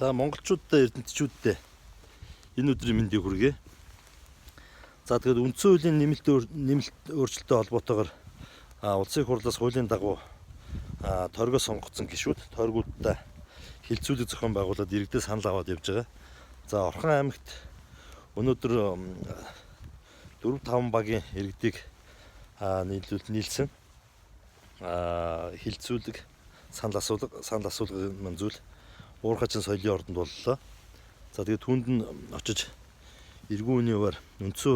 За монголчуудтай эрдэмтдчүүдтэй энэ өдрийн мэндийг хүргэе. За тэгээд үндсэн хуулийн нэмэлт өөрчлөлттэй холбоотойгоор улсын хурлаас хуулийн дагуу торгоо сонгогдсон гишүүд торгуудаа хилцүүлэг зохион байгуулаад иргэдээ санал аваад явж байгаа. За Орхон аймагт өнөөдөр 4-5 багийн иргэдийг нийлсэн хилцүүлэг санал асуулгын зүйл уурхачин соёлын ордонд боллоо. За тэгээд түүнд нь очиж эргэн үеийн хуваар үндсэн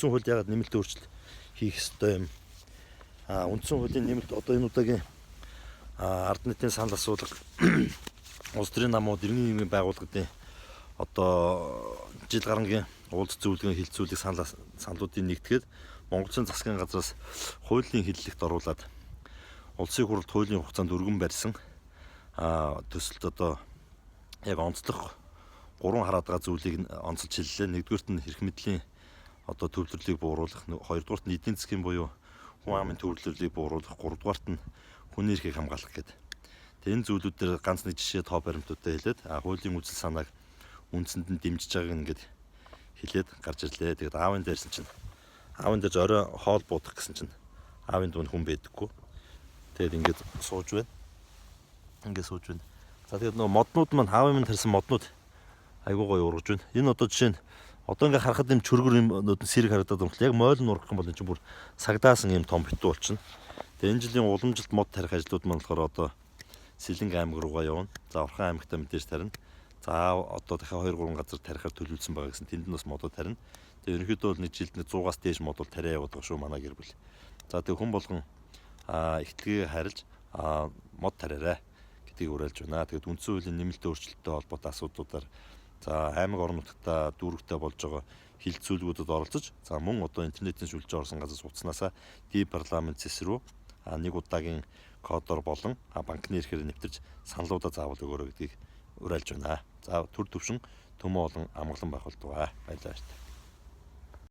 хууль яагаад нэмэлт өөрчлөлт хийх ёстой юм. Үндсэн хуулийн нэмэлт одоо энэ удаагийн ард нийтийн санал асуулга улс төрийн намууд иргэний нийгмийн байгууллагын одоо жил гарангийн уулз зөвлөгөө хилцүүлэг саналуудыг нэгтгэхэд Монголын засгийн газраас хуулийн хэллэгт оруулаад улсын хурлд хуулийн хугацаанд өргөн барьсан төсөлд одоо яг онцлог 3 хараад байгаа зүйлийг онцолж хэллээ. Нэгдүгээрт нь эрх мэдлийн одоо төвлөрлийг бууруулах, хоёрдугаарт нь эдийн засгийн буюу хүн амын төвлөрлийг бууруулах, гуравдугаарт нь хүний эрхийг хамгаалах гэдэг. Тэгээ энэ зүйлүүдээр ганц нэг жишээ тоо баримтуудаа хэлээд хуулийн үзэл санааг үндсэнд нь дэмжиж байгааг ингээд хэлээд гарч ирлээ. Тэгээд аавын дээрсэн чинь аавын дээрж орой хоол буудах гэсэн чинь аавын дунд хүн байдаггүй. Тэгээд ингээд сууж байна. За тэгээд нөгөө моднууд маань хаавын минь тарьсан моднууд айгуу гоё ургаж байна. Энэ одоо жишээ нь одоо ингээд харахад юм чөргөр юм сэрэг харагдаад байна. Яг мойл нь ургах юм бол энэ чинь бүр сагдаасан юм том битүү болчихно. Тэгээд энэ жилийн уламжилт мод тарих ажлууд маань болохоор одоо Сэлэнг аймаг руугаа явна. За Орхон аймагтаа мэдээж тарина. За одоо дахиад 2-3 газар тарихаар төлөвлөсөн байгаа гэсэн тэнд нь бас модууд тарина. Тэгээд ерөнхийдөө бол нэг жилд 100-аас дээш модууд тариа яваад байгаа шүү манай гэр бүл. За тэгээд хүн болгон ихтгээ харилж мод тариарай гэдгийг уриалж байна. Тэгээд үндсэн хуулийн нэмэлт өөрчлөлттэй холбоотой асуудлуудаар за аймаг орон нутгад дүүрэгтэй болж байгаа хилцүүлгүүдэд оролцож за мөн одоо интернетийн шүлжээ орсон газар суудснаасаа парламент зэс рүү нэг удаагийн кодоор болон банкны эрхээр нэвтэрч саналуудаа заавал өгөөрэй гэдгийг уриалж байна. За төр төвшин төмөө болон амгалан байх болтугай. Баярлалаа.